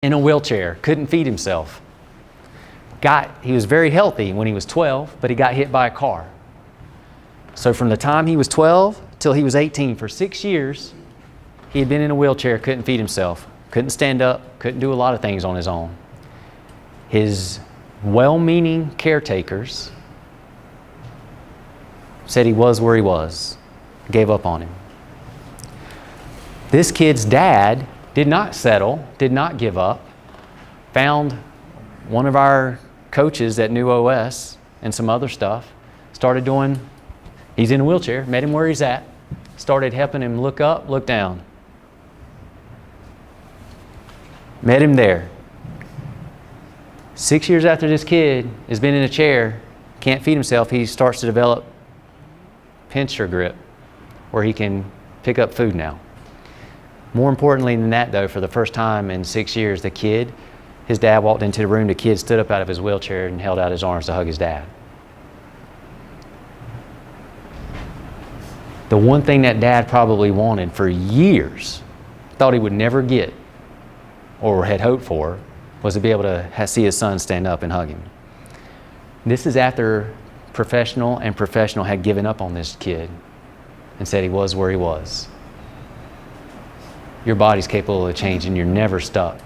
in a wheelchair, couldn't feed himself. He was very healthy when he was 12, but he got hit by a car. So from the time he was 12 till he was 18, for 6 years, he had been in a wheelchair, couldn't feed himself, couldn't stand up, couldn't do a lot of things on his own. His well-meaning caretakers said he was where he was, gave up on him. This kid's dad did not settle, did not give up, found one of our coaches at New OS and some other stuff, started doing, he's in a wheelchair, met him where he's at, started helping him look up, look down. Met him there. 6 years after this kid has been in a chair, can't feed himself, he starts to develop pincher grip where he can pick up food now. More importantly than that though, for the first time in 6 years, his dad walked into the room, the kid stood up out of his wheelchair and held out his arms to hug his dad. The one thing that dad probably wanted for years, thought he would never get or had hoped for, was to be able to see his son stand up and hug him. This is after professional had given up on this kid and said he was where he was. Your body's capable of changing. You're never stuck.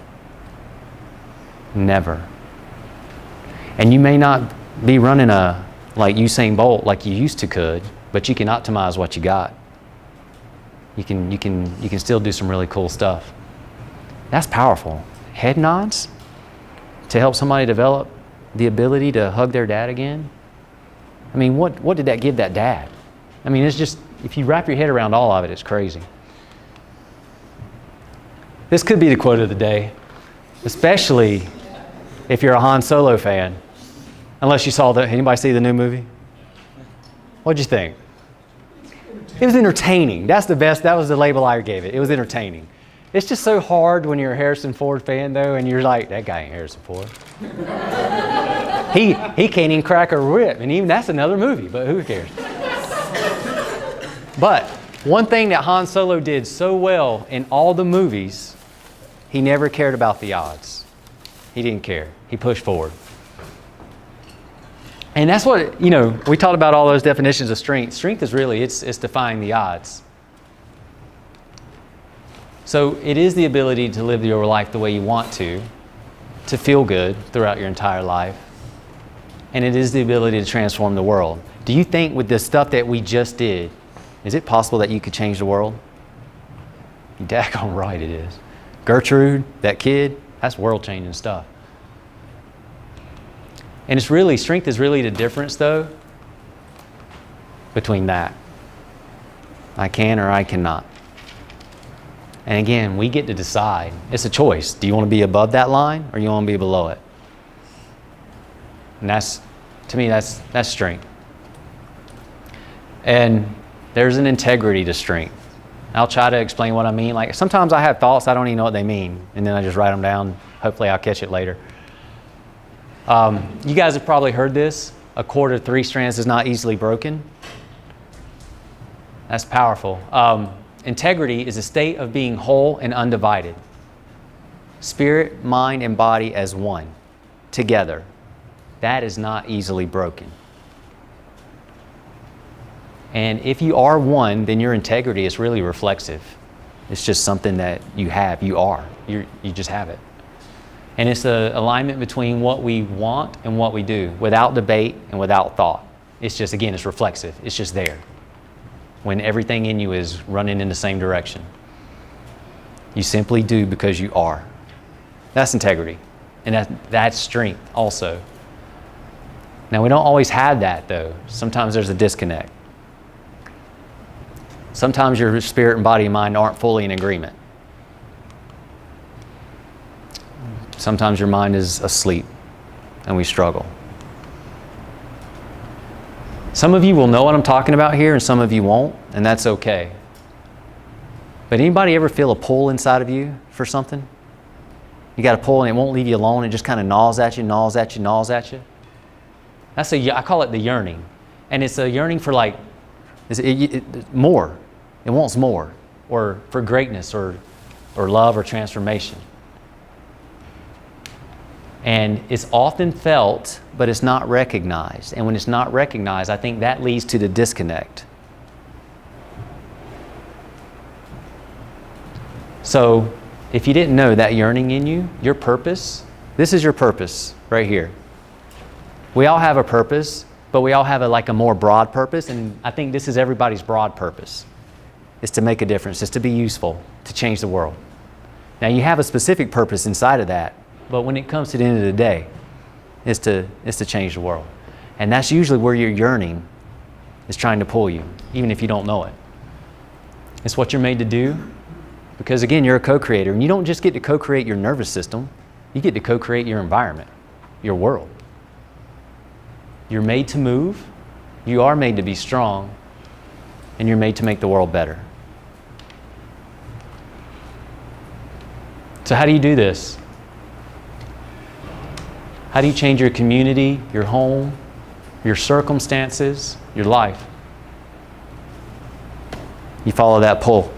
Never. And you may not be running like Usain Bolt like you used to could, but you can optimize what you got. You can still do some really cool stuff. That's powerful. Head nods to help somebody develop the ability to hug their dad again. I mean, what did that give that dad? I mean, it's just, if you wrap your head around all of it, it's crazy. This could be the quote of the day, especially if you're a Han Solo fan. Unless you saw anybody see the new movie? What'd you think? It was entertaining. That's the best, that was the label I gave it. It was entertaining. It's just so hard when you're a Harrison Ford fan though, and you're like, that guy ain't Harrison Ford. He can't even crack a whip, and even that's another movie, but who cares? But one thing that Han Solo did so well in all the movies, he never cared about the odds. He didn't care. He pushed forward. And that's what, we talked about all those definitions of strength. Strength is really, it's defying the odds. So it is the ability to live your life the way you want to feel good throughout your entire life. And it is the ability to transform the world. Do you think with the stuff that we just did, is it possible that you could change the world? You're daggone right it is. Gertrude, that kid, that's world-changing stuff. And strength is really the difference though between that. I can or I cannot. And again, we get to decide. It's a choice. Do you want to be above that line or you want to be below it? And to me, that's strength. And there's an integrity to strength. I'll try to explain what I mean. Like sometimes I have thoughts, I don't even know what they mean. And then I just write them down. Hopefully I'll catch it later. You guys have probably heard this. A cord of 3 strands is not easily broken. That's powerful. Integrity is a state of being whole and undivided. Spirit, mind, and body as one, together. That is not easily broken. And if you are one, then your integrity is really reflexive. It's just something that you have, you are. You just have it. And it's the alignment between what we want and what we do, without debate and without thought. It's just, again, it's reflexive. It's just there. When everything in you is running in the same direction. You simply do because you are. That's integrity. And that's strength also. Now, we don't always have that, though. Sometimes there's a disconnect. Sometimes your spirit and body and mind aren't fully in agreement. Sometimes your mind is asleep and we struggle. Some of you will know what I'm talking about here and some of you won't, and that's okay. But anybody ever feel a pull inside of you for something? You got a pull and it won't leave you alone. It just kind of gnaws at you, gnaws at you, gnaws at you. I call it the yearning. And it's a yearning for more. It wants more. Or for greatness or love or transformation. And it's often felt, but it's not recognized. And when it's not recognized, I think that leads to the disconnect. So if you didn't know that yearning in you, your purpose, this is your purpose right here. We all have a purpose, but we all have a more broad purpose. And I think this is everybody's broad purpose. It's to make a difference. It's to be useful, to change the world. Now you have a specific purpose inside of that, but when it comes to the end of the day, it's to change the world. And that's usually where your yearning is trying to pull you, even if you don't know it. It's what you're made to do. Because again, you're a co-creator, and you don't just get to co-create your nervous system, you get to co-create your environment, your world. You're made to move, you are made to be strong, and you're made to make the world better. So how do you do this? How do you change your community, your home, your circumstances, your life? You follow that pull.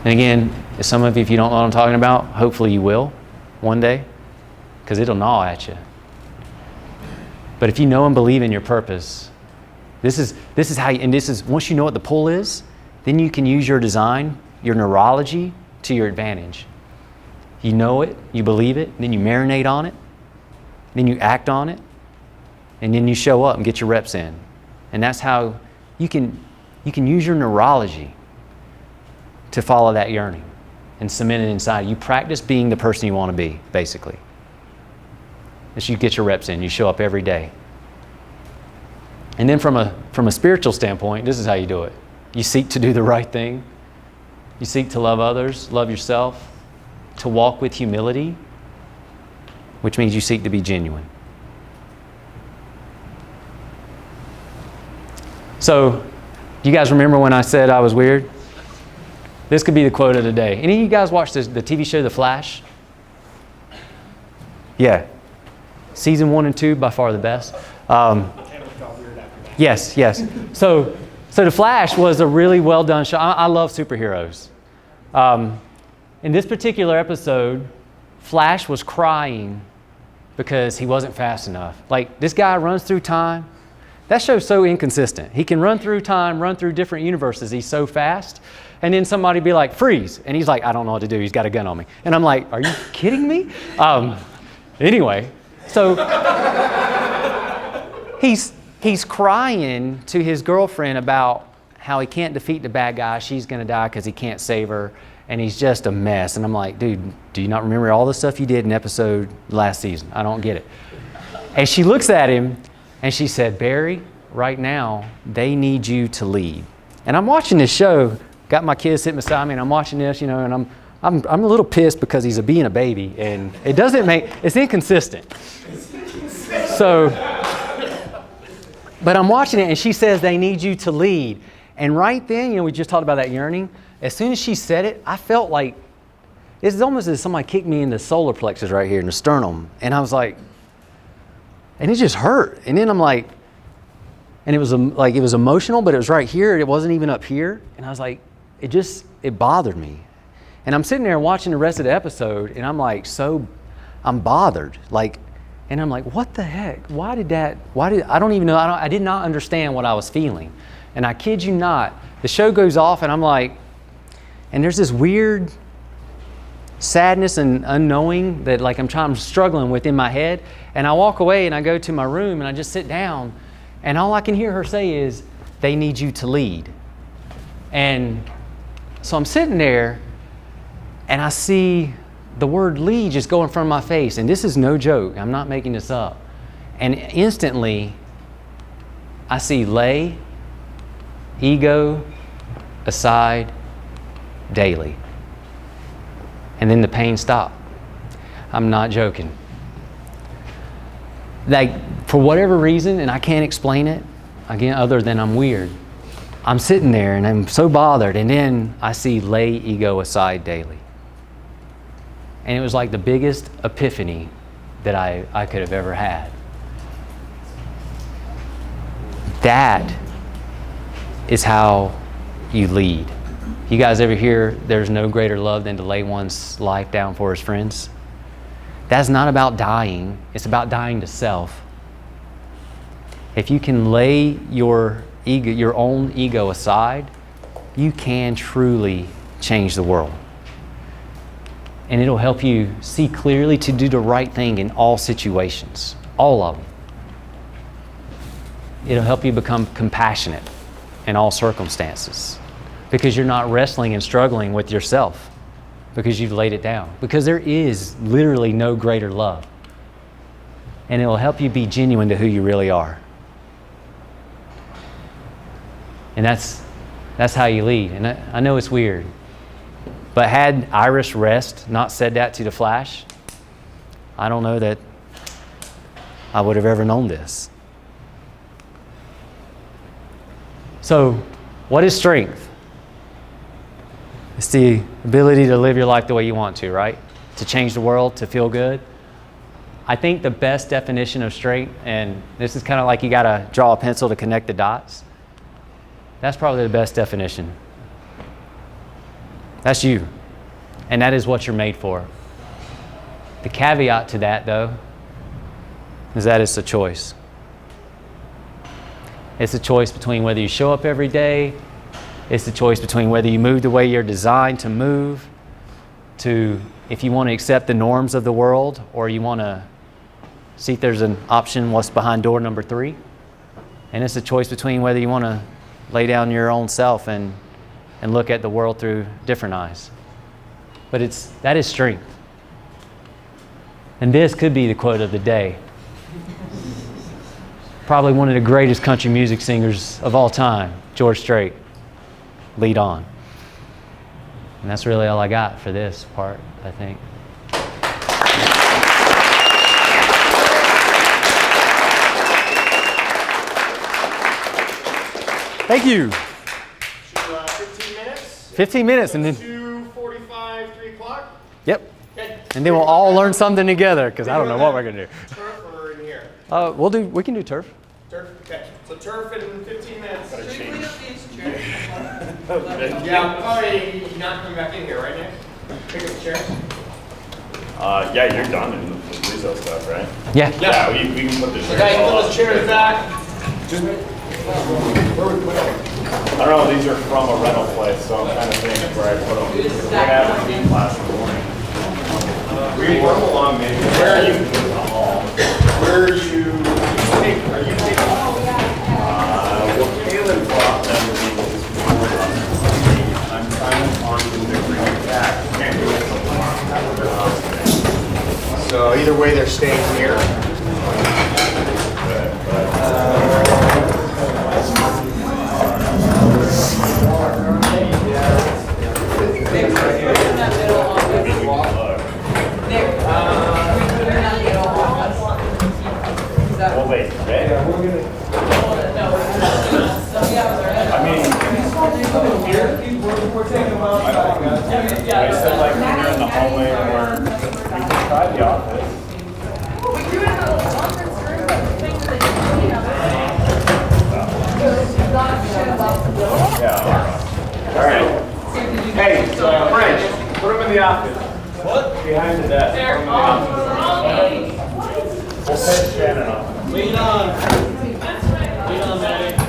And again, some of you, if you don't know what I'm talking about, hopefully you will one day, because it'll gnaw at you. But if you know and believe in your purpose, this is how you, and this is, once you know what the pull is, then you can use your design, your neurology to your advantage. You know it, you believe it, then you marinate on it, then you act on it, and then you show up and get your reps in. And that's how you can use your neurology to follow that yearning and cement it inside. You practice being the person you want to be, basically. As you get your reps in, you show up every day. And then from a spiritual standpoint, this is how you do it. You seek to do the right thing. You seek to love others, love yourself, to walk with humility, which means you seek to be genuine. So, you guys remember when I said I was weird? This could be the quote of the day. Any of you guys watch the TV show The Flash? Yeah. Season 1 and 2, by far the best. Yes. So The Flash was a really well done show. I love superheroes. In this particular episode, Flash was crying because he wasn't fast enough. Like, this guy runs through time. That show's so inconsistent. He can run through time, run through different universes. He's so fast. And then somebody be like, freeze. And he's like, I don't know what to do. He's got a gun on me. And I'm like, are you kidding me? Anyway, so he's crying to his girlfriend about how he can't defeat the bad guy. She's going to die because he can't save her. And he's just a mess. And I'm like, dude, do you not remember all the stuff you did in episode last season? I don't get it. And she looks at him and she said, Barry, right now, they need you to lead. And I'm watching this show, got my kids sitting beside me, and I'm watching this, and I'm a little pissed because he's being a baby, and it's inconsistent. So, but I'm watching it, and she says they need you to lead. And right then, we just talked about that yearning. As soon as she said it, I felt like, it's almost as if somebody kicked me in the solar plexus right here in the sternum. And I was like, and it just hurt. And then I'm like, and it was emotional, but it was right here. It wasn't even up here. And I was like, it bothered me. And I'm sitting there watching the rest of the episode, and I'm like, I'm bothered. And I'm like, what the heck? I don't even know. I did not understand what I was feeling. And I kid you not, the show goes off, and I'm like, and there's this weird sadness and unknowing that I'm struggling with in my head. And I walk away and I go to my room and I just sit down, and all I can hear her say is, they need you to lead. And so I'm sitting there and I see the word lead just go in front of my face. And this is no joke. I'm not making this up. And instantly I see lay, ego, aside, daily. And then the pain stopped. I'm not joking. For whatever reason, and I can't explain it, again, other than I'm weird, I'm sitting there and I'm so bothered, and then I see lay, ego, aside, daily. And it was like the biggest epiphany that I could have ever had. That is how you lead. You guys ever hear there's no greater love than to lay one's life down for his friends? That's not about dying. It's about dying to self. If you can lay your ego, your own ego aside, you can truly change the world. And it'll help you see clearly to do the right thing in all situations, all of them. It'll help you become compassionate in all circumstances because you're not wrestling and struggling with yourself because you've laid it down. Because there is literally no greater love. And it will help you be genuine to who you really are. And that's how you lead. And I know it's weird. But had Iris Rest not said that to the Flash, I don't know that I would have ever known this. So, what is strength? It's the ability to live your life the way you want to, right? To change the world, to feel good. I think the best definition of strength, and this is kind of like you got to draw a pencil to connect the dots. That's probably the best definition. That's you. And that is what you're made for. The caveat to that, though, is that it's a choice. It's a choice between whether you show up every day. It's the choice between whether you move the way you're designed to move, to if you want to accept the norms of the world, or you want to see if there's an option, what's behind door number 3. And it's a choice between whether you want to lay down your own self and look at the world through different eyes. But that is strength. And this could be the quote of the day. Probably one of the greatest country music singers of all time, George Strait. Lead on. And that's really all I got for this part, I think. Thank you. 15 minutes? 15 minutes and then 2:45, 3 o'clock? Yep. Okay. And then we'll all learn something together because I don't know what we're going to do. Turf or in here? We can do turf. Turf? Okay. So turf in 15 minutes. Yeah. Yeah. Oh, you're not coming back in here, right, Nick? Pick up the chair. Yeah, you're done in the Rizzo stuff, right? Yeah. Yeah, we can put the chairs Okay, all put up. those chairs back. I don't know, these are from a rental place, so I'm trying to think where I put them. We're gonna have a team class in the morning. We can run along, maybe. Where are you? In the hall. Where are you taking? Are you taking? Well, Caleb brought them to me just before us. I'm trying to find them to bring it back. Can't do it tomorrow. So either way, they're staying here. Well, wait, today? I mean, here? I said like when you're in the hallway or we can try the office. Yeah. All right. Hey, so French, put them in the office. What? Behind the desk. Put 'em in the office. We'll set Shannon off. Lean on. Lean on, Daddy.